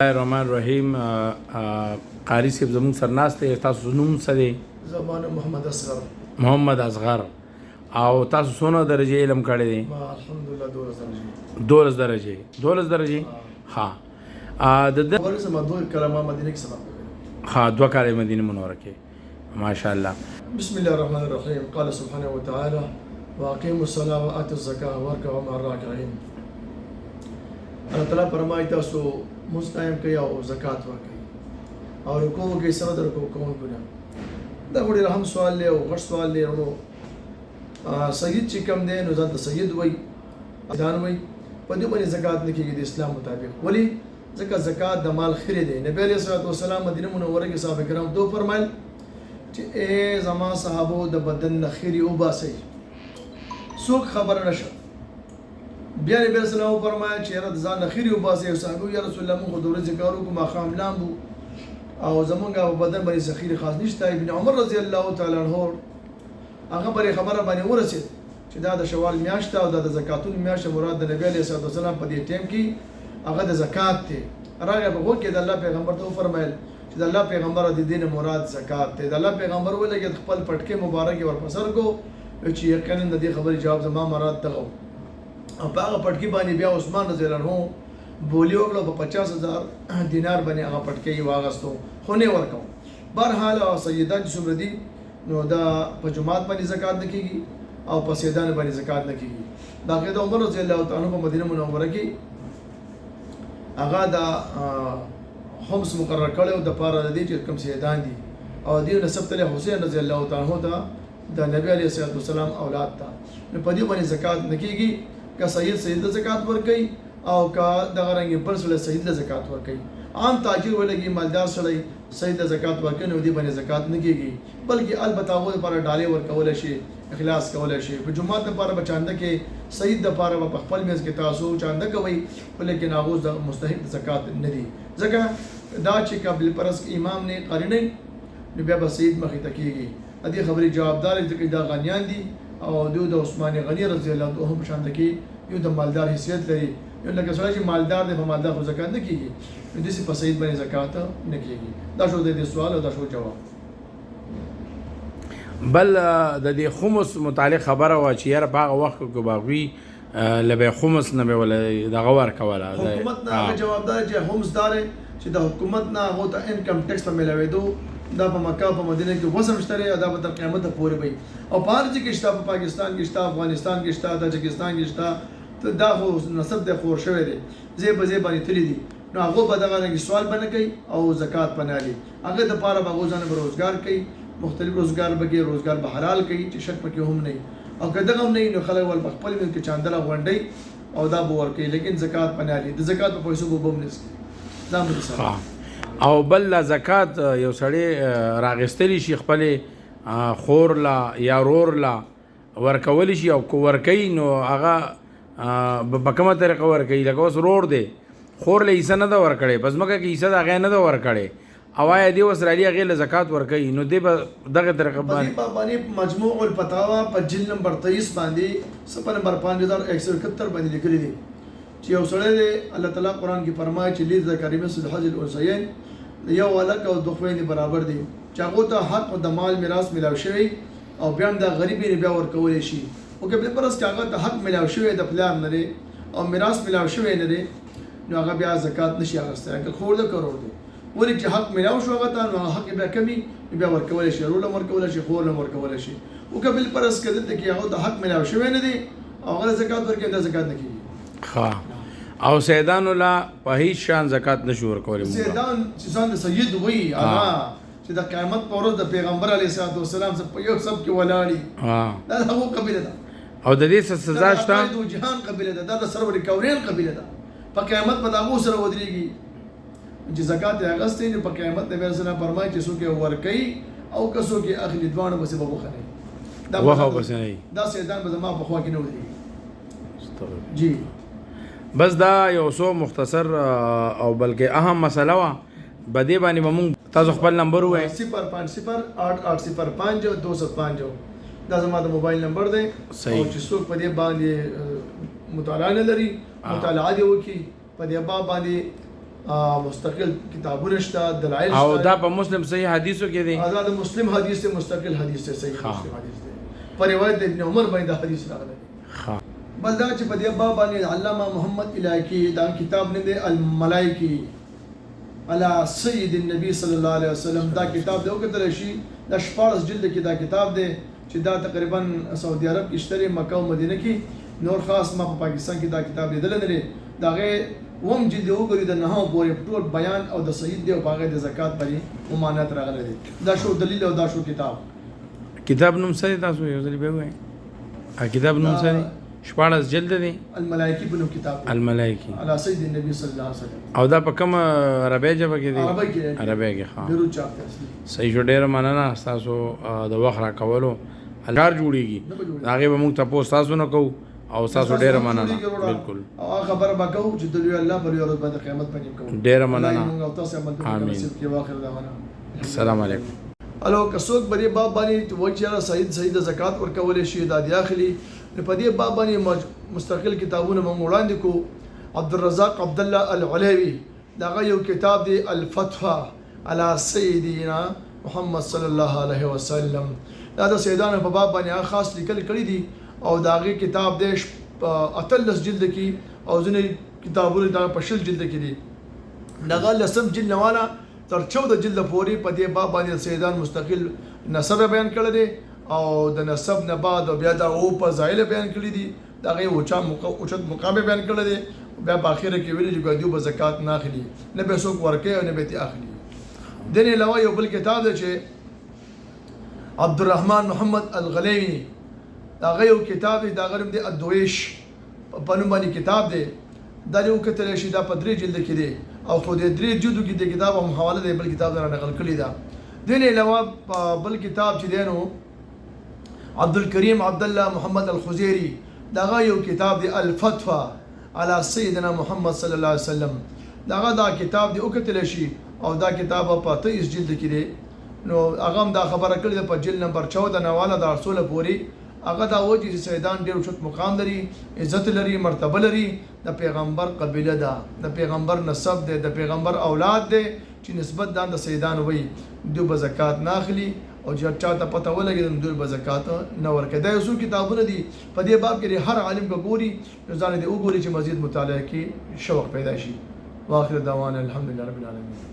الرحمن الرحیم قاری صاحب زموږ سرناست دی. تاسو نوم څه دی؟ زما نوم محمد اصغر. محمد اصغر. او تاسو څونه درجه علم کړی دی؟ ما الحمدلله 12 درجه. 12 درجه. ها د ورسره ما 2 کلمه مدینه کې سبق. ها 2 کال مدینه منوره کې ماشاءالله. بسم الله الرحمن الرحیم. قال سبحانه وتعالى واقيموا الصلاه واتوا الزكاه واركعوا مع الراكعين. الله تعالی فرمایي تاسو مستقیم کوي او زکات ورکوي او رکوع کوي سره د رکوع کوونکو نه. دا ډېر اهم سوال دی او غټ سوال دی. نو سید چې کوم دی نو ځان ته سید وایي، ځان وایي په دې باندې زکات نه کېږي د اسلام مطابق. ولې؟ ځکه زکات د مال خیره دی. نبی علیه الصلوة والسلام مدینه منوره کې صحابه کرام دو فرمایل چې ای زما صحابو د بدن نه خیرې وباسئ، څوک خبره نشه. بیا نبی رسول الله فرمایي چې یاره د ځان نه خیرې وباسئ. صحابه یا رسول الله موږ خو د ورځې کار وکړو، ماښام لامبو او زمونږ په بدن باندې ذخیرې خاص نشته. ابن عمر رضی الله تعالی عنه هغه پرې خبره باندې ورسېد چې دا د شوال میاشت او دا د زکاتونو میاشت مراد د نبی علیه الصلوة والسلام په دې ټیم کې هغه د زکات دی. راغی په وخت کې د الله پیغمبر ته وفرمایل چې د الله پیغمبر د دین مراد زکات دی. د الله پیغمبر ولګید خپل پټکي مبارک ورپسر کو چې یقینا د دې خبرې جواب زما مراد ته او په هغه پټکي باندې بیا عثمان رضی الله عنه بولی وکړو په 50,000 دینار باندې هغه پټکي واغستو خو نه ورکو. بهرحال سیدان چې څومره دي نو دا په جماعت باندې زکات نه کیږي او په سیدان باندې زکات نه کیږي. باقاعده عمر رضی الله تعالی عنہ په مدینه منوره کې هغه دا خمس مقرر کړو د پاره د دې چې کوم سیدان دي او دې نسب ته حسین رضی الله تعالی عنہ ته د نبی علیه الصلوة والسلام اولاد ته نو په دې باندې زکات نه کیږي. که سید زکات ورکړي او که دغه رنګ بل سره سید زکات ورکړي. عام تاجر ولګي مالدار سره سید زکات ورکړي نو دې باندې زکات نه کیږي، بلکې البته هغه لپاره ډالې ورکول شي، اخلاص کول شي. په جمعات لپاره بچانده کې سید لپاره په خپل میز کې تاسو چانده کوي، ولیکن هغه مستحق زکات نه دي. ځکه دا چې قابل پرست امام نه قاری نه نو بیا به سید مخې ته کیږي. دې خبرې جوابدار دي چې دا غنیان دي او د عثمان غنی رضی الله عنه هم شان کې یو د مالدار حیثیت لري. یو لکه سړی چې مالدار دی په مالدار خو زکات نه کیږي، نو دې په سید باندې زکات نه کیږي. دا شو د سوال او دا شو جواب. بل د دې خمس متعلق خبره وا چې یاره په هغه وخت کې باغوي لبه خمس نه به ولا دغه ورکوله حکومت نه جوابدار چې خمس دار چې د حکومت نه هغه ته انکم ټیکس په ملاويدو دا په مکه په مدینه کې وسم شته دا به تر قیامت پورې وي. او په هر ځای کې شته، په پاکستان کې شته، افغانستان کې شته، تاجکستان کې شته. دا خو نسب د خور شوی دی، زی په زی باندې تللی دي. نو هغه به دغه رنګ سوال بنه کوي او زکات پنالي هغه د پاره به غوځنه به روزګار کوي، مختلف روزګار به کې روزګار به حلال کوي چې شک پکې هم نه. او که دغه هم نه نو خلک ول خپل ملک کې چاندله غونډي او دا به ورکوي، لیکن زکات پنالي د زکات په پیسو به بم نس دا مثال. او بل زکات یو سړی راغستلی شي خپل خور لا یا رور لا ورکول شي او کو ورکي نو هغه په کومه طریقه ورکي. لکه اوس رور دی خور له حصہ نه دا ورکړي، پس مګه کې حصہ دا غي نه دا ورکړي او آیا دی وس رالی غیر زکات ورکي نو دی دغه طریقه باندې مجموع الفتاوا په جلد نمبر 23 باندې صفحه نمبر 5171 باندې لیکلي دي چې یو سړی دی الله تعالی قران کې فرمایي چې لید ذکر مثل الحج الانثيين یو ولک او دوخوین برابر دي چې هغه ته حق د مال میراث ملاو شوی او بیا د غریبي بیا ورکول شي. او کله پرس هغه ته حق ملاو شوی د پلان نه او میراث ملاو شوی نه نو هغه بیا زکات نشي اخیستل. که خور د کرور دي ولې چې حق ملاو شو هغه ته نو حق بیا کمی بیا ورکول شي، رول ورکول شي، خور ورکول شي. او کله پرس کده ته کې هغه د حق ملاو شوی نه دي او هغه زکات ورکړي د زکات نه کیږي. ها او سیدان الله په هیڅ شان زکات نشو ورکول. سیدان چې ځان د سید وایي هغه چې د قیامت پر ورځ د پیغمبر علیه الصلوة والسلام په یو سب کې ولاړی دا هغه قبیله ده او د دې سزا شته. د جهان قبیله ده، دا د سرور کونین قبیله ده. په قیامت په دغه سره ودرېږي چې زکات یې اغستې نو په قیامت نبی رسول الله فرمایي چې څوک ورکوي او که څوک اخلي دوانه به سبب وخني دا وه بس نه دا سیدان به زما په خوا کې نه ودرېږي. جی بس دا یو څو مختصر او بلکې اهم مسله وا بده باندې موږ تاسو خپل نمبر وای 0508805 دا زما د موبایل نمبر دی او چې څوک په دې باندې مطالعه نه لري مطالعه دی وکي په دې باندې مستقل کتابونه شته دلایل او شته دا په مسلم صحیح حدیثو کې دی دا د مسلم حدیث ته مستقل حدیث ته صحیح ها. مسلم حدیث ته پر روایت ابن عمر باندې دا حدیث راغلی ها بل دا چې په دې باب باندې علامه محمد الایکی دا کتاب نه دی الملائکی علی سید النبی صلی الله علیه وسلم دا کتاب دی او کتل شي د 14 جلد کې دا کتاب دی چې دا تقریبا سعودي عرب کې شته مکه او مدینه کې نور خاص ما په پاکستان کې دا کتاب لیدل نه لري دا غي وم جلد وګوري د نهو پورې ټول بیان او د سید دی او هغه د زکات باندې ممانعت راغلي دي دا شو دلیل او دا شو کتاب نوم څه دی تاسو یو ځل به وایي کتاب نوم څه دی 14 جلد دی الملائکی بنو کتاب الملائکی علی سید النبی صلی الله علیه وسلم او دا په کوم عربی ژبه کې دی عربی کې عربی کې ها بیرو چاپ اصلي صحیح شو ډېر مننه تاسو د وخت را کولو الګار جوړیږي هغه به موږ تاسو تاسو نه کوو او تاسو ډېر مننه بالکل او خبر به کوو چې د الله پر ورځ باندې قیامت باندې کوو ډېر مننه موږ تاسو عمل کوو آمین. کې واخر دعوانا السلام علیکم الو کڅوک بری باب باندې و چې سید زکات ورکول شي د داخلي په دې باب باندې مستقل کتابونه موږ وړاندې کو عبدالرزاق عبد الله العلوي دا یو کتاب دی الفتوى على سيدنا محمد صلی الله علیه وسلم دا د سیدانو په باب باندې خاص لیکل کړی دي او دا غي کتاب دی اتلس جلد کې او ځینې کتابونه دا په شل جلد کې دي دا لسم جلد والا تر 14 جلد پورې په دې باب باندې سیدان مستقل نسب بیان کړل دي او د نسب نه بعد بیا دا او په ځایله بیان کړی دي دا غي اوچت مقابله بیان کړل دي بیا په اخر کې ویل چې ګډیو په زکات نه اخلي نه به څوک ورکه او نه به تی اخلي دنه علاوه یو بل کتاب دی چې عبدالرحمن محمد الغلیمی دا غيو کتاب دا غرم دی ادویش په نوم باندې کتاب دی دا یو کتل شي دا په 3 جلد کې دی او خو دې 3 جلد کې د کتاب هم حواله دی بل کتاب نه نقل کړی دا دنه علاوه بل کتاب چې دینو عبدالکریم عبد الله محمد الخزیری دا یو کتاب دی الفتوى على سيدنا محمد صلی الله علیه وسلم دا کتاب دی او کتل شي او دا کتاب په 23 جلد کې دی نو هغه دا خبره کړې په جلد نمبر 14 نواله د رسول پوری هغه دا و چې سیدان ډېر شت مقام لري عزت لري مرتبه لري د پیغمبر قبیله ده د پیغمبر نسب ده د پیغمبر اولاد ده چې نسبت د سیدان وي دوی به زکات نه اخلي او چې چاته پته ولګي دوی به زکات نه ورکړي دا یو کتابونه دي په دې باب کې هر عالم کو ګوري ځان دې وګوري چې مزید مطالعه کې شوق پیدا شي واخر دعوانا الحمدلله رب العالمین